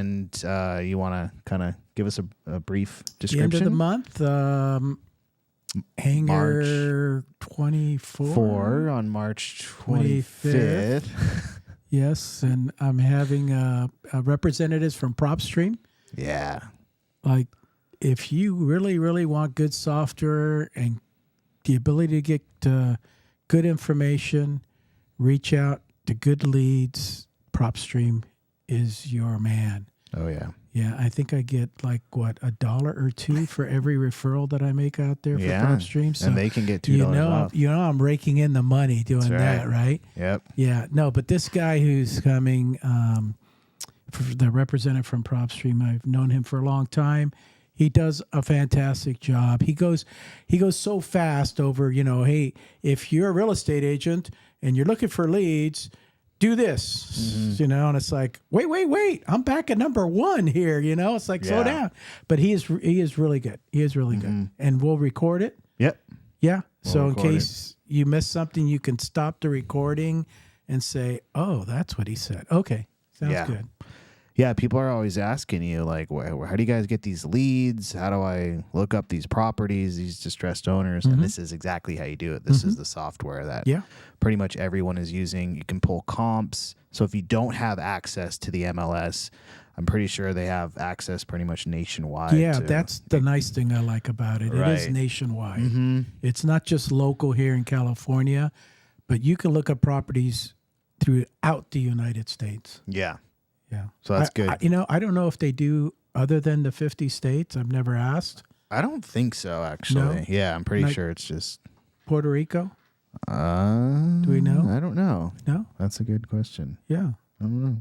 and you want to kind of give us a brief description? The end of the month, Hangar 24 on March 25th. Yes, and I'm having representatives from PropStream. Yeah. Like, if you really, really want good software and the ability to get good information, reach out to good leads. PropStream is your man. Oh, yeah. Yeah, I think I get like, what, $1 or $2 for every referral that I make out there for PropStream. So and they can get $2 off. I'm raking in the money doing that, right? Yep. Yeah, no, but this guy who's coming, the representative from PropStream, I've known him for a long time. He does a fantastic job. He goes so fast over, hey, if you're a real estate agent and you're looking for leads, do this, and it's like, wait, I'm back at number 1 here, it's like, slow down. But he is really good. He is really good. And we'll record it. Yep. Yeah. So in case you miss something, you can stop the recording and say, oh, that's what he said. Okay. Sounds good. Yeah, people are always asking you, like, how do you guys get these leads? How do I look up these properties, these distressed owners? And this is exactly how you do it. This is the software that pretty much everyone is using. You can pull comps. So if you don't have access to the MLS, I'm pretty sure they have access pretty much nationwide. Yeah, that's the nice thing I like about it. Right. It is nationwide. It's not just local here in California, but you can look up properties throughout the United States. Yeah. Yeah. So that's good. I don't know if they do other than the 50 states. I've never asked. I don't think so, actually. No? Yeah, I'm pretty sure it's just Puerto Rico. Do we know? I don't know. No? That's a good question. Yeah. I don't know.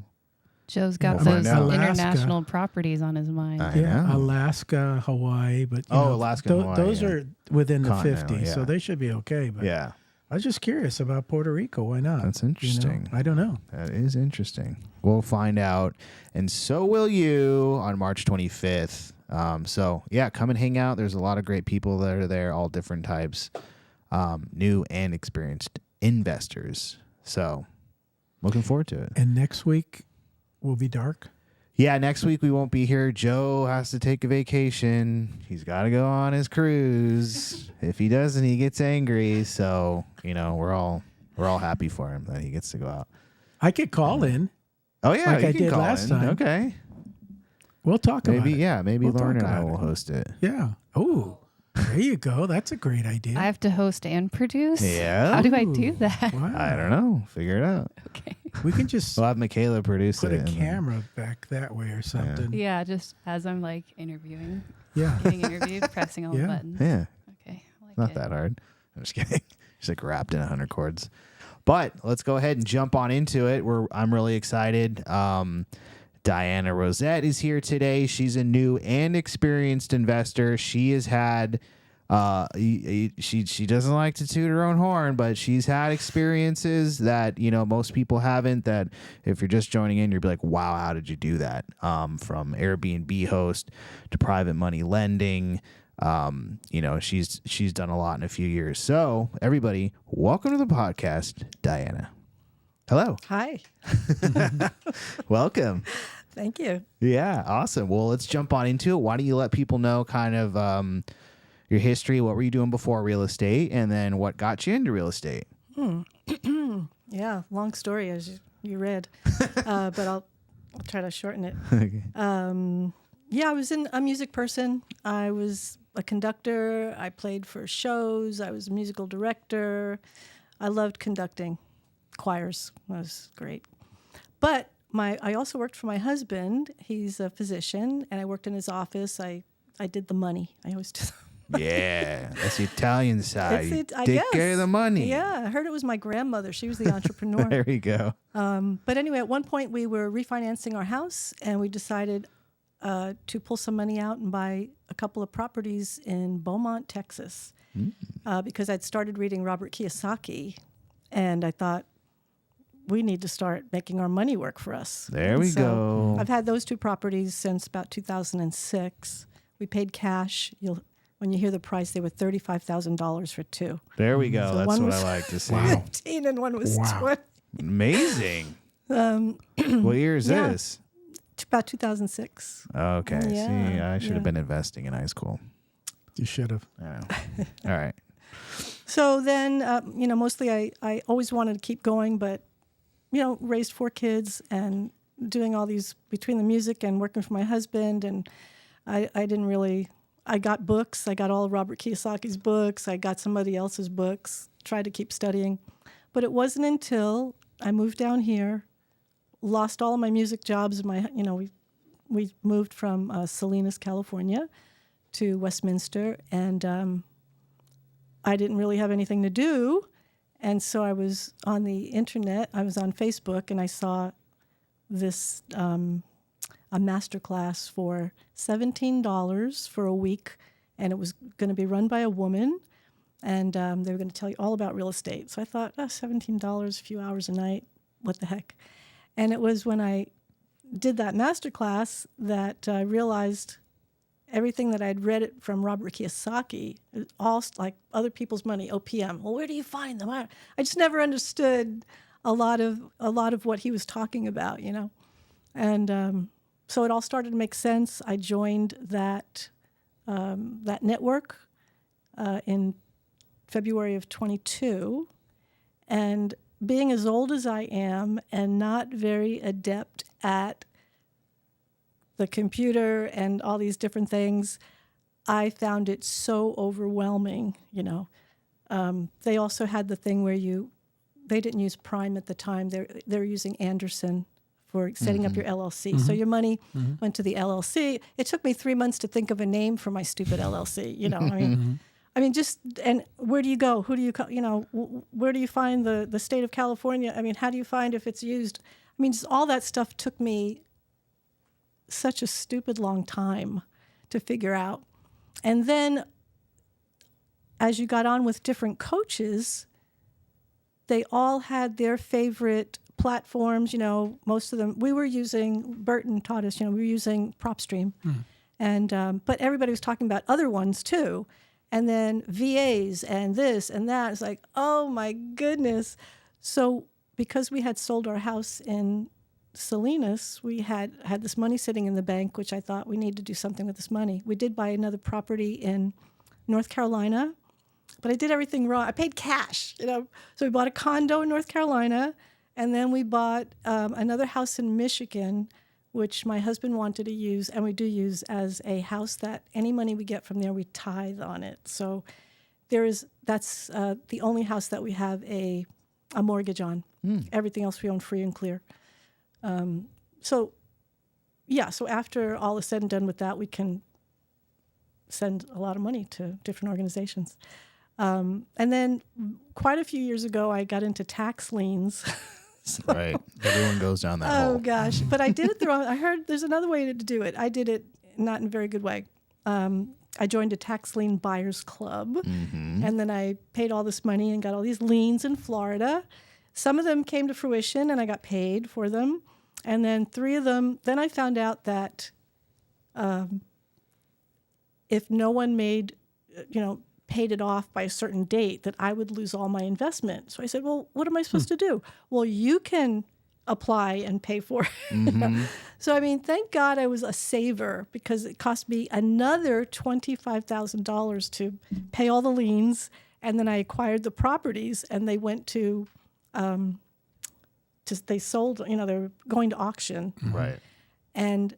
Joe's got those international properties on his mind. I know. Alaska, Hawaii, but Alaska, Hawaii, those are within the 50, yeah. so they should be okay. But yeah. I was just curious about Puerto Rico. Why not? That's interesting. I don't know. That is interesting. We'll find out, and so will you on March 25th. So, yeah, come and hang out. There's a lot of great people that are there, all different types, new and experienced investors. So, looking forward to it. And next week will be dark? Yeah, next week we won't be here. Joe has to take a vacation. He's got to go on his cruise. If he doesn't, he gets angry. So, we're all happy for him that he gets to go out. I could call in. Oh, yeah, like I did last time. Okay. We'll talk about it. Yeah, maybe Lauren and I will host it. Yeah. Oh, there you go. That's a great idea. I have to host and produce? Yeah. How do I do that? Wow. I don't know. Figure it out. Okay. We can just we'll have Michaela produce put it. Put a camera back that way or something. Yeah, just as I'm like interviewing. Yeah. Getting interviewed, pressing all the buttons. Yeah. Okay. Not that hard. I'm just kidding. Just like wrapped in 100 cords. But let's go ahead and jump on into it. I'm really excited. Diana Rosett is here today. She's a new and experienced investor. She has had she doesn't like to toot her own horn, but she's had experiences that most people haven't. That if you're just joining in, you'll be like, wow, how did you do that? From Airbnb host to private money lending. She's done a lot in a few years. So everybody, welcome to the podcast, Diana. Hello. Hi. Welcome. Thank you. Yeah, awesome. Well, let's jump on into it. Why don't you let people know kind of your history, what were you doing before real estate, and then what got you into real estate? Yeah, long story as you read, but I'll try to shorten it. Okay. I was a music person. I was a conductor. I played for shows. I was a musical director. I loved conducting choirs. That was great. But I also worked for my husband. He's a physician, and I worked in his office. I did the money. I always do. Yeah, that's the Italian side. I Take guess. care of the money. Yeah, I heard it was my grandmother. She was the entrepreneur. There we go. But anyway, at one point we were refinancing our house, and we decided to pull some money out and buy a couple of properties in Beaumont, Texas, because I'd started reading Robert Kiyosaki, and I thought, we need to start making our money work for us. There we go. I've had those two properties since about 2006. We paid cash. When you hear the price, they were $35,000 for two. There we go. So that's what I like to see. 15 and one was 20. Amazing. What year is this? About 2006. Okay. Yeah, see, I should have been investing in high school. You should have. All right. So then, mostly I always wanted to keep going, but, raised 4 kids and doing all these between the music and working for my husband. And I didn't really, I got books. I got all of Robert Kiyosaki's books. I got somebody else's books, tried to keep studying. But it wasn't until I moved down here, lost all of my music jobs. We moved from Salinas, California to Westminster, and I didn't really have anything to do. And so I was on the internet, I was on Facebook, and I saw this, a master class for $17 for a week, and it was going to be run by a woman, and they were going to tell you all about real estate. So I thought, $17, a few hours a night, what the heck? And it was when I did that master class that I realized everything that I'd read it from Robert Kiyosaki, all like other people's money, OPM. Well, where do you find them? I just never understood a lot of what he was talking about, And so it all started to make sense. I joined that network in February of 22, and being as old as I am and not very adept at the computer and all these different things, I found it so overwhelming, They also had the thing where they didn't use Prime at the time. They're using Anderson for setting up your LLC. So your money went to the LLC. It took me 3 months to think of a name for my stupid LLC, and where do you go? Who do you, where do you find the state of California? How do you find if it's used? Just all that stuff took me such a stupid long time to figure out. And then as you got on with different coaches, they all had their favorite platforms, most of them. We were using, Burton taught us, we were using PropStream. And but everybody was talking about other ones too. And then VAs and this and that. It's like, oh my goodness. So because we had sold our house in Salinas, we had this money sitting in the bank, which I thought we need to do something with this money. We did buy another property in North Carolina, but I did everything wrong. I paid cash, So we bought a condo in North Carolina, and then we bought another house in Michigan, which my husband wanted to use, and we do use as a house that any money we get from there, we tithe on it. So that's the only house that we have a mortgage on. Everything else we own free and clear. So after all is said and done with that, we can send a lot of money to different organizations. And then quite a few years ago, I got into tax liens. Right. Everyone goes down that hole. Oh, gosh. But I did it the wrong. I heard there's another way to do it. I did it not in a very good way. I joined a tax lien buyers club, and then I paid all this money and got all these liens in Florida. Some of them came to fruition, and I got paid for them. And then 3 of them, then I found out that if no one paid it off by a certain date, that I would lose all my investment. So I said, well, what am I supposed to do? Well, you can apply and pay for it. So, thank God I was a saver, because it cost me another $25,000 to pay all the liens. And then I acquired the properties, and they went to they sold, they were going to auction. Right. And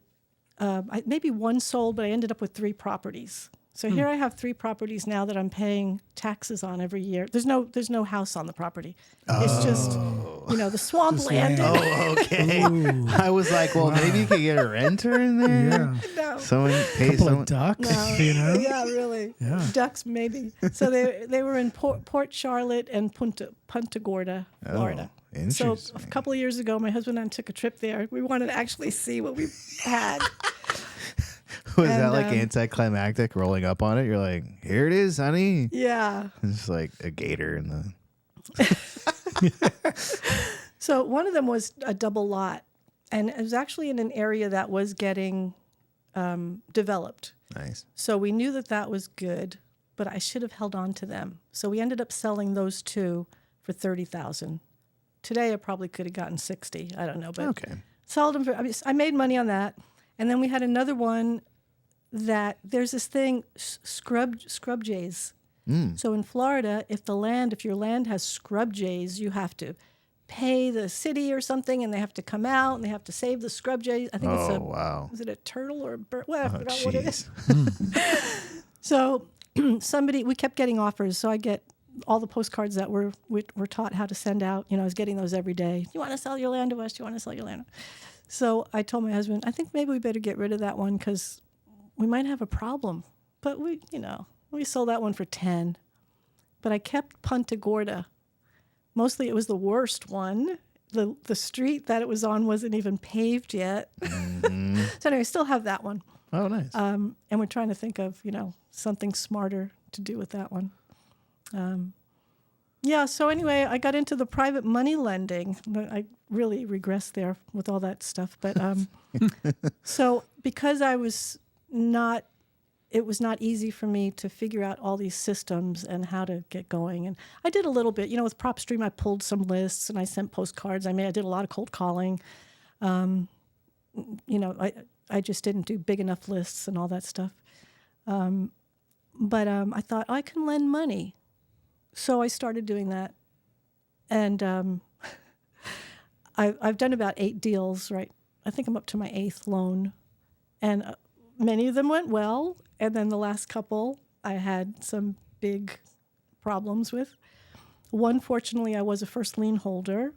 maybe one sold, but I ended up with 3 properties. So here I have 3 properties now that I'm paying taxes on every year. There's no house on the property. It's just, the swampland. Oh, okay. Ooh. I was like, well, maybe you could get a renter in there. Yeah. No. Someone pays Couple someone. of ducks, No. Yeah, really. Yeah. Ducks, maybe. So they were in Port Charlotte and Punta Gorda, Florida. Oh, interesting. So a couple of years ago, my husband and I took a trip there. We wanted to actually see what we had. Was that like anticlimactic rolling up on it? You're like, here it is, honey. Yeah. It's just like a gator in the. So one of them was a double lot, and it was actually in an area that was getting developed. Nice. So we knew that was good, but I should have held on to them. So we ended up selling those 2 for $30,000. Today I probably could have gotten $60,000. I don't know, but Okay. Sold them for, I made money on that. And then we had another one that there's this thing, scrub jays. So in Florida, if your land has scrub jays, you have to pay the city or something, and they have to come out and they have to save the scrub jays. I think is it a turtle or a bird? Well, I forgot what it is. So we kept getting offers. So I get all the postcards that we're taught how to send out. I was getting those every day. You want to sell your land to us? You want to sell your land? So I told my husband, I think maybe we better get rid of that one because we might have a problem. But we sold that one for 10. But I kept Punta Gorda. Mostly it was the worst one. The street that it was on wasn't even paved yet. Mm-hmm. So anyway, I still have that one. Oh, nice. And we're trying to think of, something smarter to do with that one. So anyway, I got into the private money lending. I really regressed there with all that stuff. But so because it was not easy for me to figure out all these systems and how to get going. And I did a little bit, with PropStream, I pulled some lists and I sent postcards. I did a lot of cold calling. I just didn't do big enough lists and all that stuff. But I thought, I can lend money. So I started doing that. And I've done about 8 deals, right? I think I'm up to my 8th loan. And many of them went well. And then the last couple, I had some big problems with. One, fortunately, I was a first lien holder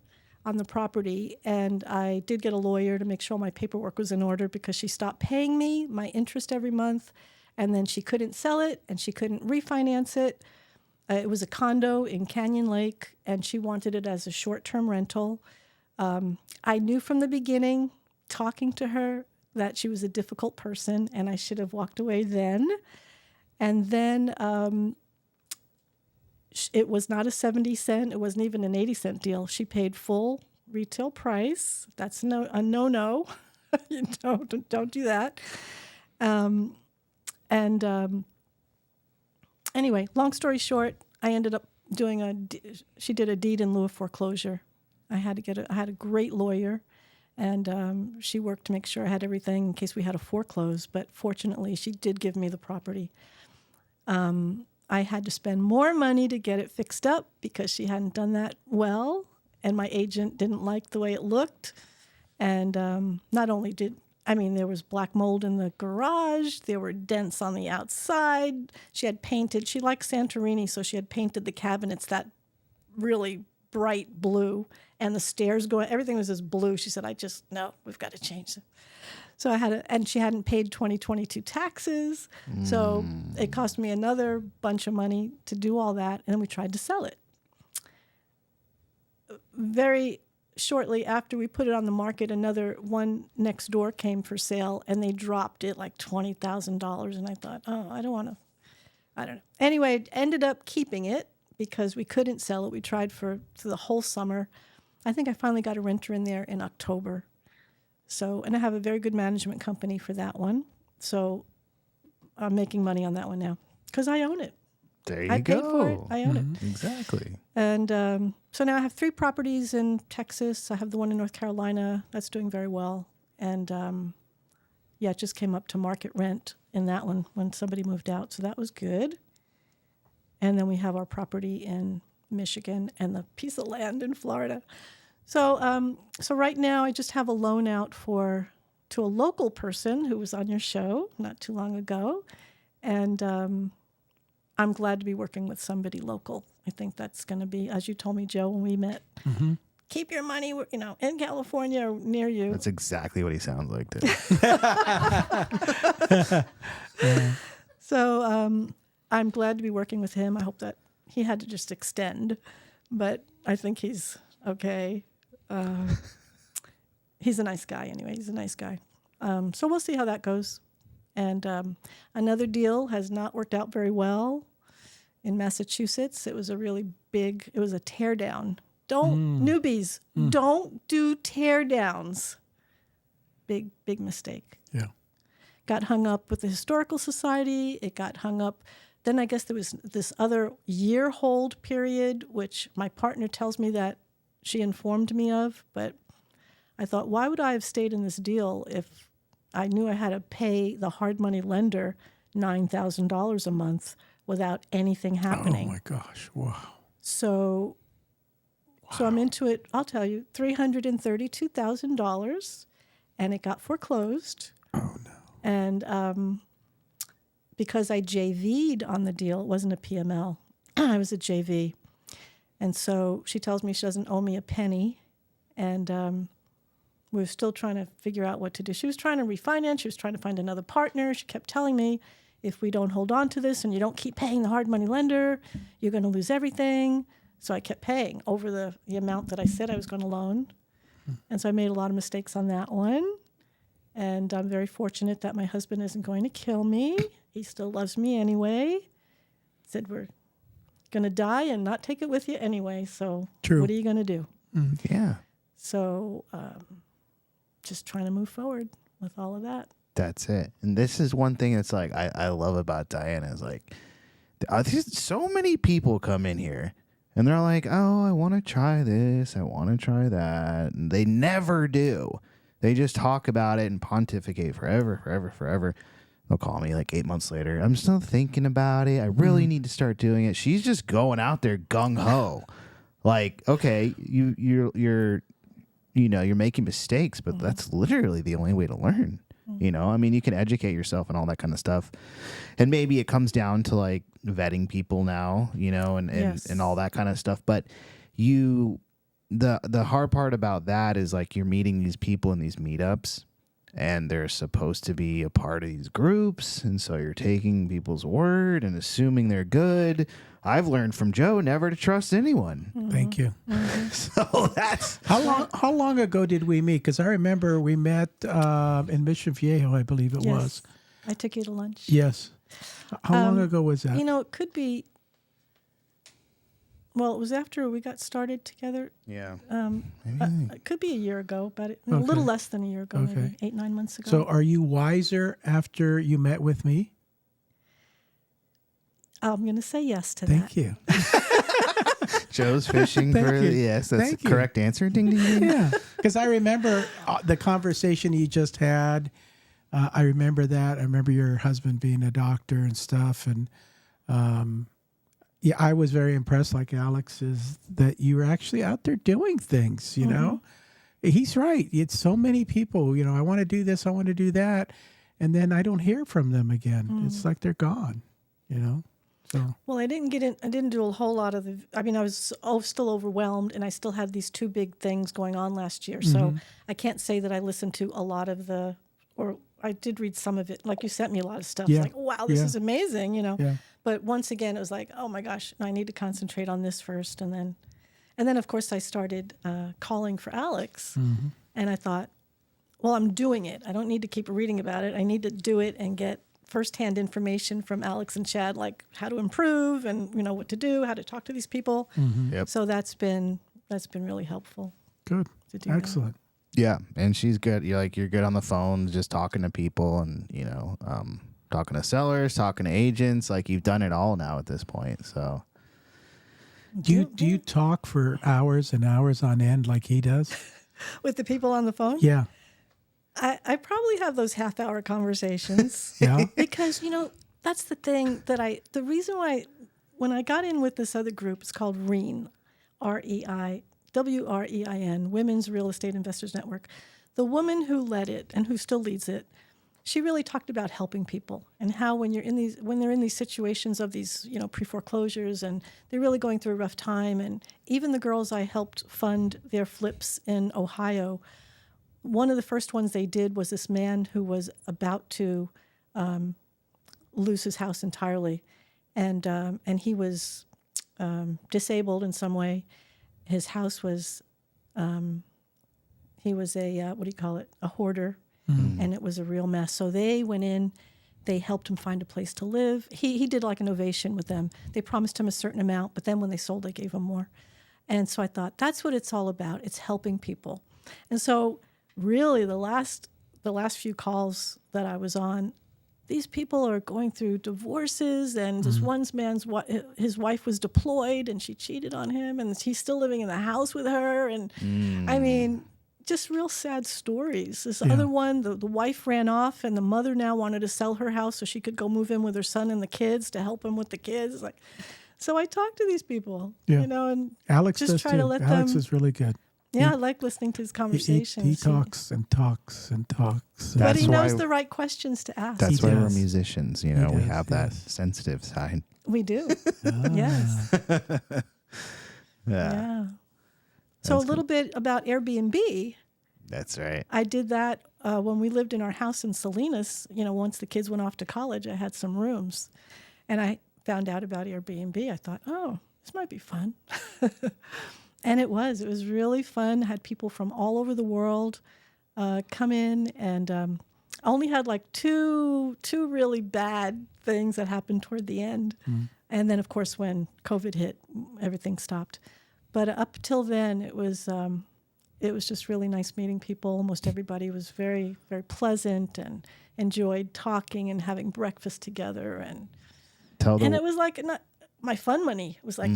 on the property. And I did get a lawyer to make sure my paperwork was in order because she stopped paying me my interest every month. And then she couldn't sell it and she couldn't refinance it. It was a condo in Canyon Lake, and she wanted it as a short-term rental. I knew from the beginning, talking to her, that she was a difficult person, and I should have walked away then. And then it was not a 70-cent. It wasn't even an 80-cent deal. She paid full retail price. That's a no-no. Don't do that. Anyway, long story short, I ended up doing she did a deed in lieu of foreclosure. I had a great lawyer, and she worked to make sure I had everything in case we had to foreclose. But fortunately, she did give me the property. I had to spend more money to get it fixed up because she hadn't done that well, and my agent didn't like the way it looked. And not only there was black mold in the garage. There were dents on the outside. She liked Santorini, so she had painted the cabinets that really bright blue, and the stairs everything was this blue. She said, no, we've got to change it. So and she hadn't paid 2022 taxes. So it cost me another bunch of money to do all that. And then we tried to sell it. Very shortly after we put it on the market, another one next door came for sale, and they dropped it like $20,000. And I thought, I don't know. Anyway, ended up keeping it because we couldn't sell it. We tried for the whole summer. I think I finally got a renter in there in October. So, and I have a very good management company for that one. So I'm making money on that one now because I own it. There you I go. paid for it. I own it. Exactly. And so now I have 3 properties in Texas. I have the one in North Carolina. That's doing very well. And it just came up to market rent in that one when somebody moved out. So that was good. And then we have our property in Michigan and the piece of land in Florida. So right now I just have a loan out to a local person who was on your show not too long ago. And I'm glad to be working with somebody local. I think that's going to be, as you told me, Joe, when we met, keep your money, in California or near you. That's exactly what he sounds like, too. So I'm glad to be working with him. I hope that he had to just extend, but I think he's okay. He's a nice guy anyway. He's a nice guy. So we'll see how that goes. And another deal has not worked out very well in Massachusetts. It was it was a tear down. Newbies, don't do tear downs. Big mistake. Yeah. Got hung up with the Historical Society. It got hung up. Then I guess there was this other year hold period, which my partner tells me that she informed me of, but I thought, why would I have stayed in this deal if I knew I had to pay the hard money lender $9,000 a month without anything happening? Oh my gosh! Wow. So I'm into it. I'll tell you, $332,000, and it got foreclosed. Oh no! And because I JV'd on the deal, it wasn't a PML. I was a JV, and so she tells me she doesn't owe me a penny, and we were still trying to figure out what to do. She was trying to refinance. She was trying to find another partner. She kept telling me, if we don't hold on to this and you don't keep paying the hard money lender, you're going to lose everything. So I kept paying over the amount that I said I was going to loan. And so I made a lot of mistakes on that one. And I'm very fortunate that my husband isn't going to kill me. He still loves me anyway. Said we're going to die and not take it with you anyway. So True. What are you going to do? Yeah. So just trying to move forward with all of that. That's it. And this is one thing that's like I love about Diana is like so many people come in here and they're like, oh, I want to try this, I want to try that, and they never do. They just talk about it and pontificate forever. They'll call me like 8 months later. I'm still thinking about it. I really need to start doing it. She's just going out there gung ho. Like, okay, you're making mistakes, but that's literally the only way to learn. You know, I mean, you can educate yourself and all that kind of stuff. And maybe it comes down to like vetting people now, you know, and all that kind of stuff. But the hard part about that is like you're meeting these people in these meetups and they're supposed to be a part of these groups. And so you're taking people's word and assuming they're good. I've learned from Joe never to trust anyone. Thank you. So that's how long ago did we meet? Because I remember we met in Mission Viejo, I believe it was. I took you to lunch. Yes. How long ago was that? You know, it could be. Well, it was after we got started together. Yeah. It could be a year ago, but a little less than a year ago, maybe 8-9 months ago. So are you wiser after you met with me? I'm going to say yes to Thank you. Joe's fishing for yes. That's the correct answer. Ding, ding, ding. Yeah, because I remember the conversation you just had. I remember that. I remember your husband being a doctor and stuff. And I was very impressed, like Alex, is that you were actually out there doing things, you know. He's right. It's so many people, you know, I want to do this, I want to do that. And then I don't hear from them again. It's like they're gone, you know. So. Well, I didn't do a whole lot of I was still overwhelmed, and I still had these two big things going on last year. So I can't say that I listened to a lot of or I did read some of it. Like you sent me a lot of stuff. Like, wow, this is amazing, you know. Yeah. But once again, it was like, oh my gosh, I need to concentrate on this first. And then of course I started calling for Alex, and I thought, well, I'm doing it. I don't need to keep reading about it. I need to do it and get firsthand information from Alex and Chad, like how to improve and, you know, what to do, how to talk to these people. So that's been really helpful. Good. Excellent. That. Yeah. And she's good. You're good on the phone, just talking to people and, you know, talking to sellers, talking to agents. Like you've done it all now at this point. So do you talk for hours and hours on end like he does? With the people on the phone? Yeah. I probably have those half-hour conversations. Yeah. Because, you know, that's the thing that the reason why, when I got in with this other group, it's called REIN, WREIN, Women's Real Estate Investors Network. The woman who led it and who still leads it, she really talked about helping people and how when they're in these situations of these, you know, pre-foreclosures and they're really going through a rough time. And even the girls I helped fund their flips in Ohio, one of the first ones they did was this man who was about to lose his house entirely, and he was disabled in some way. His house was, he was a a hoarder, and it was a real mess. So they went in, they helped him find a place to live. He did like an ovation with them. They promised him a certain amount, but then when they sold, they gave him more. And so I thought that's what it's all about. It's helping people, and so. Really, the last few calls that I was on, these people are going through divorces, and this his wife was deployed and she cheated on him, and he's still living in the house with her, and I mean, just real sad stories. This other one, the wife ran off, and the mother now wanted to sell her house so she could go move in with her son and the kids to help him with the kids. Like, so I talk to these people, and Alex just does try too. to let Alex them. is really good. Yeah, I like listening to his conversations. He talks and talks and talks. But he knows the right questions to ask. That's why we're musicians. We have that sensitive side. We do. Yes. Yeah. So a little bit about Airbnb. That's right. I did that when we lived in our house in Salinas. Once the kids went off to college, I had some rooms. And I found out about Airbnb. I thought, oh, this might be fun. And it was. It was really fun. Had people from all over the world come in. And I only had like two really bad things that happened toward the end. And then, of course, when COVID hit, everything stopped. But up till then, it was just really nice meeting people. Almost everybody was very, very pleasant and enjoyed talking and having breakfast together. And it was like not my fun money. It was like,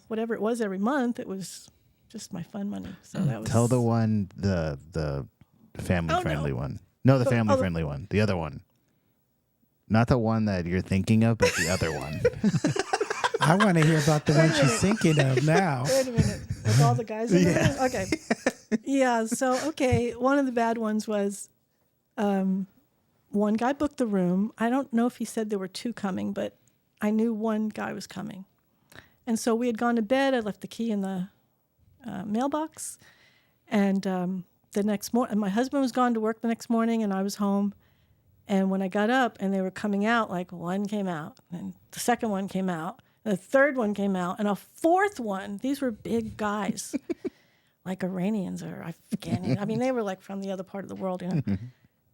whatever it was every month, it was just my fun money. So that was... Tell the one, the family-friendly one. No, the family-friendly one. The other one. Not the one that you're thinking of, but the other one. I want to hear about the one she's thinking of now. Wait a minute. With all the guys in there? Okay. Yeah. So, one of the bad ones was one guy booked the room. I don't know if he said there were two coming, but I knew one guy was coming. And so we had gone to bed. I left the key in the mailbox. And the next morning, my husband was gone to work the next morning, and I was home. And when I got up and they were coming out, like one came out, and the second one came out, and the third one came out, and a fourth one. These were big guys, like Iranians or Afghani. I mean, they were like from the other part of the world,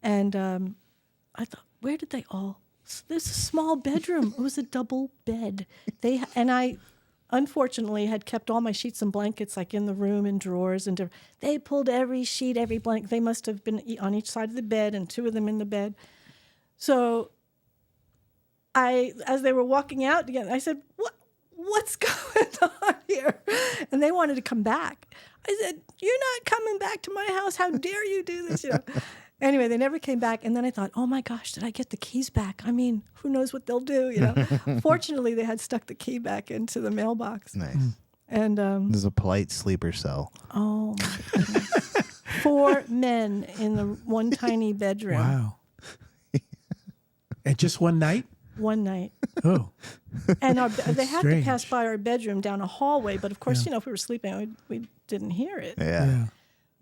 And I thought, where did they all? There's a small bedroom. It was a double bed. I unfortunately had kept all my sheets and blankets like in the room in drawers, and they pulled every sheet, every blanket. They must have been on each side of the bed, and two of them in the bed. So as they were walking out again, I said, what's going on here? And they wanted to come back. I said, you're not coming back to my house. How dare you do this? Anyway, they never came back. And then I thought, oh my gosh, did I get the keys back? I mean, who knows what they'll do, Fortunately, they had stuck the key back into the mailbox. Nice. And there's a polite sleeper cell. Oh my goodness. 4 men in the one tiny bedroom. Wow. And just one night? One night. Oh. And they had to pass by our bedroom down a hallway, but of course, if we were sleeping, we didn't hear it. Yeah.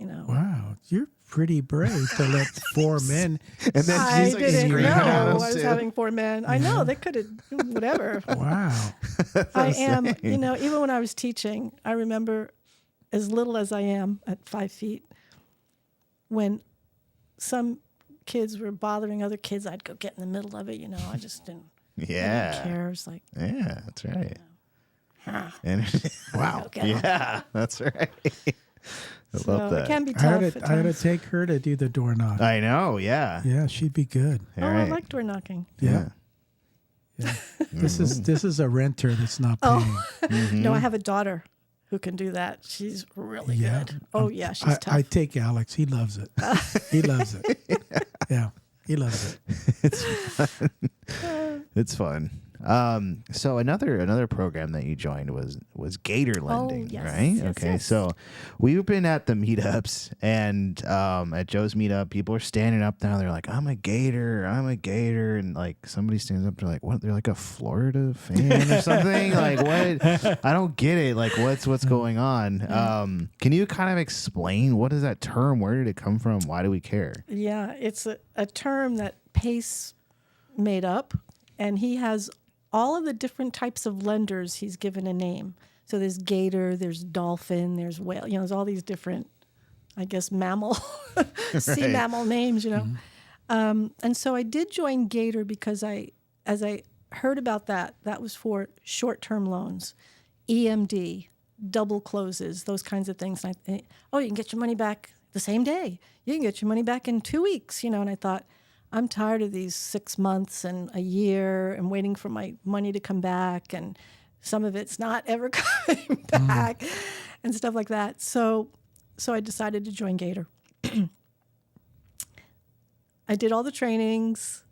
Wow, you're pretty brave to let 4 men. And then I didn't know I was having 4 men. I know they could have whatever. Wow. I am. Even when I was teaching, I remember, as little as I am at 5 feet, when some kids were bothering other kids, I'd go get in the middle of it. I just didn't. Yeah. I didn't care. It was like. Yeah, that's right. Wow. Yeah, that's right. I love that. It can be tough. I had to take her to do the door knock. I know. Yeah. Yeah, she'd be good. I like door knocking. Yeah. This is a renter that's not paying. No, I have a daughter who can do that. She's really good. Oh yeah, she's tough. I take Alex. He loves it. He loves it. Yeah, he loves it. It's fun. It's fun. So another program that you joined was Gator Lending, right? Yes, okay. yes. So we've been at the meetups, and at Joe's meetup, people are standing up now. They're like, I'm a Gator. And like somebody stands up, they're like, what? They're like a Florida fan or something? Like what? I don't get it. Like what's going on? Can you kind of explain what is that term? Where did it come from? Why do we care? Yeah, it's a term that Pace made up, and he has all of the different types of lenders. He's given a name. So there's gator, there's dolphin, there's whale. There's all these different, I guess, mammal, sea mammal names. And so I did join Gator because as I heard about that was for short-term loans, EMD, double closes, those kinds of things. And I think, you can get your money back the same day. You can get your money back in 2 weeks. And I thought, I'm tired of these 6 months and a year and waiting for my money to come back, and some of it's not ever coming back and stuff like that. So So I decided to join Gator. I did all the trainings.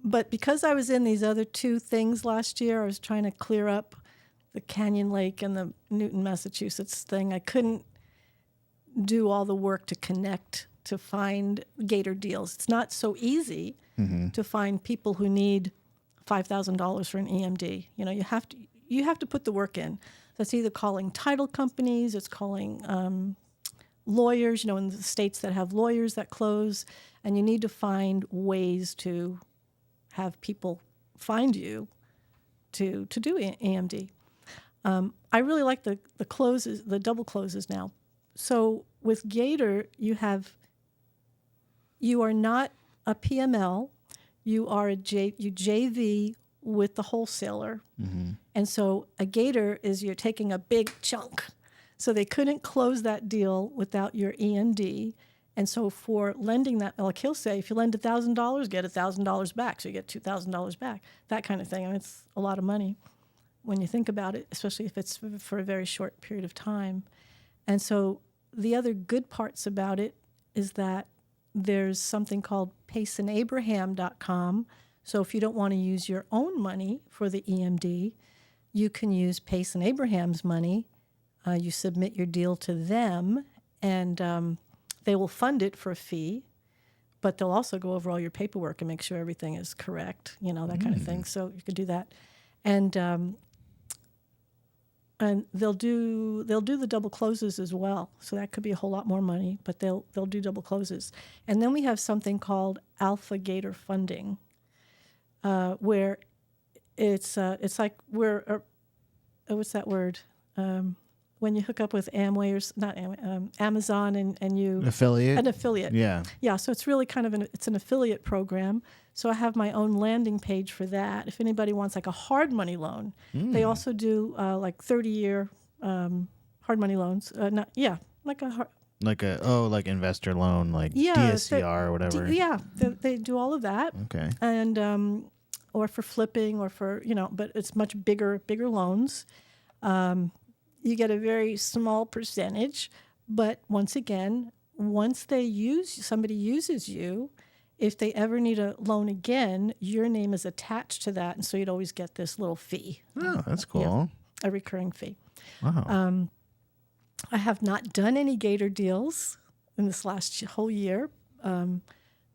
But because I was in these other two things last year, I was trying to clear up the Canyon Lake and the Newton, Massachusetts thing. I couldn't do all the work to connect to find Gator deals. It's not so easy to find people who need $5,000 for an EMD. You know, you have to put the work in. That's either calling title companies, it's calling lawyers, you know, in the states that have lawyers that close, and you need to find ways to have people find you to do EMD. I really like the closes, the double closes now. So with Gator, you are not a PML, you are you JV with the wholesaler. And so a Gator is you're taking a big chunk. So they couldn't close that deal without your EMD. And so for lending that, like he'll say, if you lend $1,000, get $1,000 back. So you get $2,000 back, that kind of thing. I mean, it's a lot of money when you think about it, especially if it's for a very short period of time. And so the other good parts about it is that there's something called paceandabraham.com. So if you don't want to use your own money for the EMD, you can use Pace and Abraham's money. You submit your deal to them, and they will fund it for a fee, but they'll also go over all your paperwork and make sure everything is correct, you know, that kind of thing. So you could do that. And they'll do the double closes as well. So that could be a whole lot more money, but they'll do double closes. And then we have something called Alpha Gator Funding, where it's like we're what's that word? When you hook up with Amway or not Amway, Amazon and you an affiliate. Yeah. So it's really kind of it's an affiliate program. So I have my own landing page for that. If anybody wants like a hard money loan, they also do like 30-year hard money loans. Like investor loan, like DSCR or whatever. They do all of that. Okay. And or for flipping or for but it's much bigger loans. You get a very small percentage, but once again, once somebody uses you, if they ever need a loan again, your name is attached to that, and so you'd always get this little fee. Oh, that's cool. A recurring fee. Wow. I have not done any Gator deals in this last whole year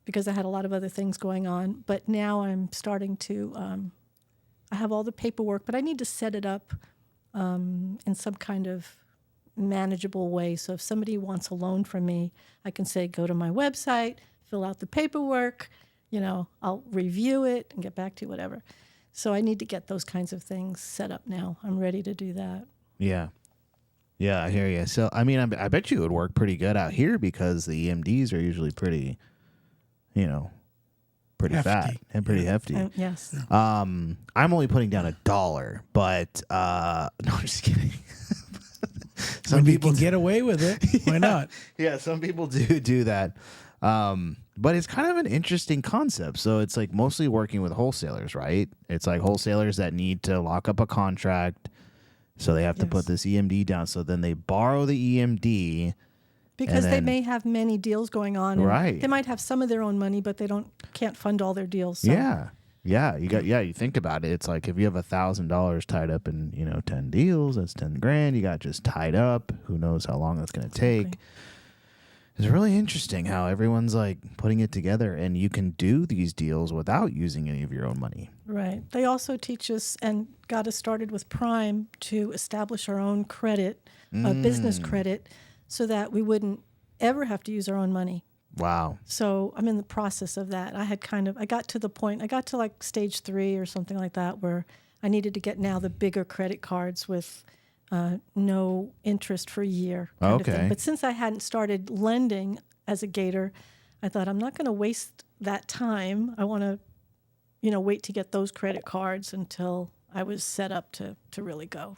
because I had a lot of other things going on, but now I'm starting to, I have all the paperwork, but I need to set it up in some kind of manageable way. So if somebody wants a loan from me, I can say, go to my website, fill out the paperwork, I'll review it and get back to you, whatever. So I need to get those kinds of things set up now. I'm ready to do that. Yeah. Yeah, I hear you. So, I mean, I bet you it would work pretty good out here because the EMDs are usually pretty pretty hefty. Fat and pretty hefty. Yes. I'm only putting down $1, but no, I'm just kidding. Some people can get away with it. Why not? Yeah, some people do that. But it's kind of an interesting concept. So it's like mostly working with wholesalers, right? It's like wholesalers that need to lock up a contract, so they have to put this EMD down. So then they borrow the EMD. Because they may have many deals going on. Right. They might have some of their own money, but they can't fund all their deals. So. Yeah. Yeah. You think about it. It's like if you have $1,000 tied up in, 10 deals, that's 10 grand. You got just tied up. Who knows how long that's going to take. Exactly. It's really interesting how everyone's like putting it together, and you can do these deals without using any of your own money. Right. They also teach us and got us started with Prime to establish our own credit, business credit, so that we wouldn't ever have to use our own money. Wow. So I'm in the process of that. I got to like stage 3 or something like that, where I needed to get now the bigger credit cards with no interest for a year kind of thing. But since I hadn't started lending as a Gator, I thought I'm not going to waste that time. I want to, wait to get those credit cards until I was set up to really go.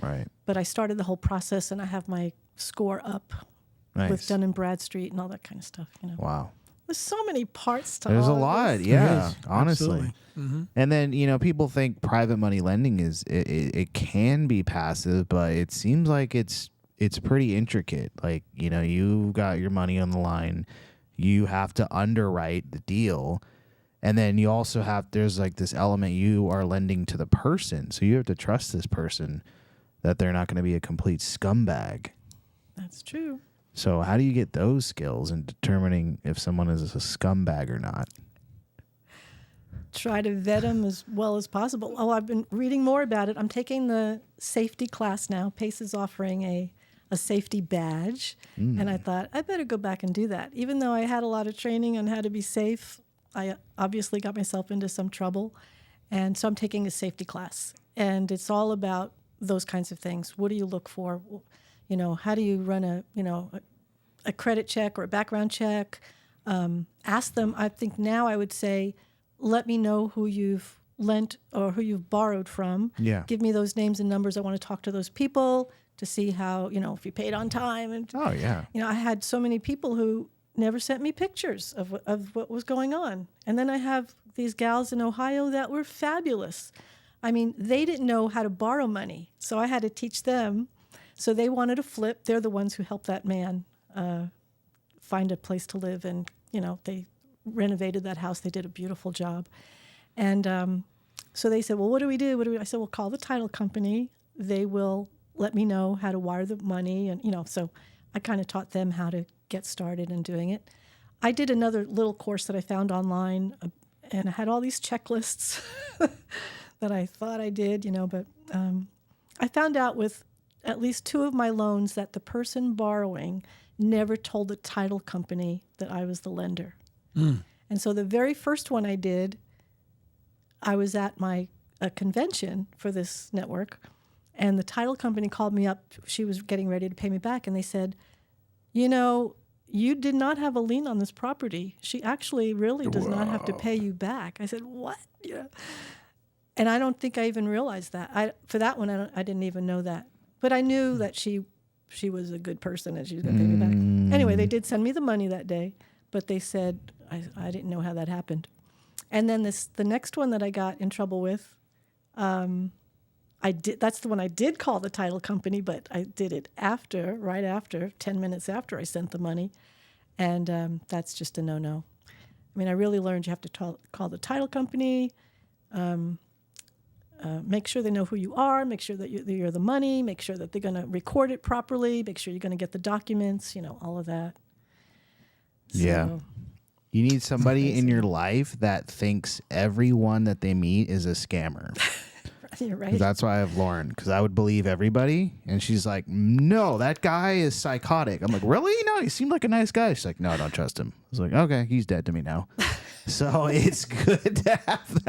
Right. But I started the whole process, and I have my score up with Dun & Bradstreet and all that kind of stuff. Wow. There's so many parts to There's all a lot, this. yeah, honestly. Mm-hmm. And then, people think private money lending it can be passive, but it seems like it's it's pretty intricate. Like, you got your money on the line. You have to underwrite the deal. And then you also there's like this element you are lending to the person. So you have to trust this person that they're not going to be a complete scumbag. That's true. So how do you get those skills in determining if someone is a scumbag or not? Try to vet them as well as possible. Oh, I've been reading more about it. I'm taking the safety class now. PACE is offering a safety badge. And I thought, I better go back and do that. Even though I had a lot of training on how to be safe, I obviously got myself into some trouble. And so I'm taking a safety class. And it's all about those kinds of things. What do you look for? How do you run a credit check or a background check? Ask them. I think now I would say, let me know who you've lent or who you've borrowed from. Yeah. Give me those names and numbers. I want to talk to those people to see how, if you paid on time. And, oh, yeah. I had so many people who never sent me pictures of what was going on. And then I have these gals in Ohio that were fabulous. I mean, they didn't know how to borrow money, so I had to teach them. So they wanted to flip. They're the ones who helped that man find a place to live. And, they renovated that house. They did a beautiful job. And so they said, well, what do we do? I said, well, call the title company. They will let me know how to wire the money. And, so I kind of taught them how to get started in doing it. I did another little course that I found online, and I had all these checklists that I thought I did, but I found out with at least 2 of my loans that the person borrowing never told the title company that I was the lender. And so the very first one I did, I was at a convention for this network, and the title company called me up. She was getting ready to pay me back, and they said, you did not have a lien on this property. She actually really does not have to pay you back. I said, what? Yeah. And I don't think I even realized that. For that one, I didn't even know that. But I knew that she was a good person and she was going to pay me back. Anyway, they did send me the money that day, but they said I didn't know how that happened. And then the next one that I got in trouble with, that's the one I did call the title company, but I did it right after, 10 minutes after I sent the money. And that's just a no-no. I mean, I really learned you have to call the title company, make sure they know who you are, make sure that you're the money, make sure that they're going to record it properly, make sure you're going to get the documents, all of that. Yeah. You need somebody in your life that thinks everyone that they meet is a scammer. You're right. That's why I have Lauren, because I would believe everybody. And she's like, no, that guy is psychotic. I'm like, really? No, he seemed like a nice guy. She's like, no, I don't trust him. I was like, okay, he's dead to me now. So it's good to have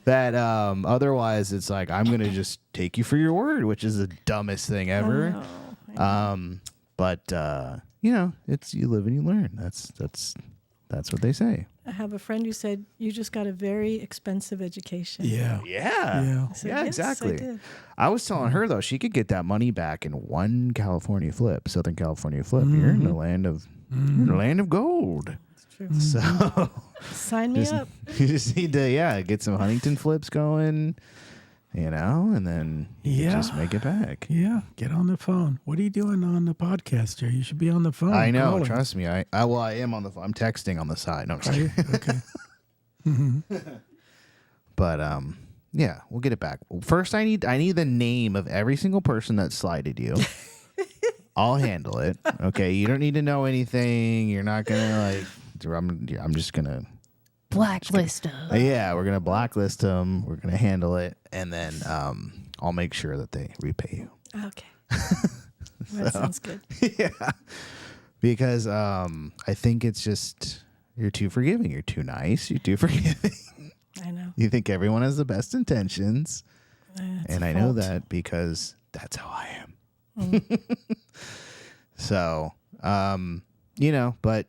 that. Otherwise, it's like, I'm going to just take you for your word, which is the dumbest thing ever. But it's you live and you learn. That's what they say. I have a friend who said, you just got a very expensive education. Yeah. I said, Yeah, yes, exactly. I did. I was telling her, though, she could get that money back in one California flip, Southern California flip. You're in the land of gold. That's true. So sign me up. You just need to, get some Huntington flips going, and then just make it back. Yeah, get on the phone. What are you doing on the podcast here? You should be on the phone. I know, calling. trust me. I am on the phone. I'm texting on the side. No, I'm just kidding. Okay. But we'll get it back. First, I need the name of every single person that slided you. I'll handle it. Okay, you don't need to know anything. You're not gonna I'm just gonna blacklist them. Yeah, we're gonna blacklist them. We're gonna handle it, and then I'll make sure that they repay you. Okay. That sounds good. Yeah, because I think it's just you're too forgiving. You're too nice. You're too forgiving. I know. You think everyone has the best intentions, and I know fault. that because that's how I am. So, but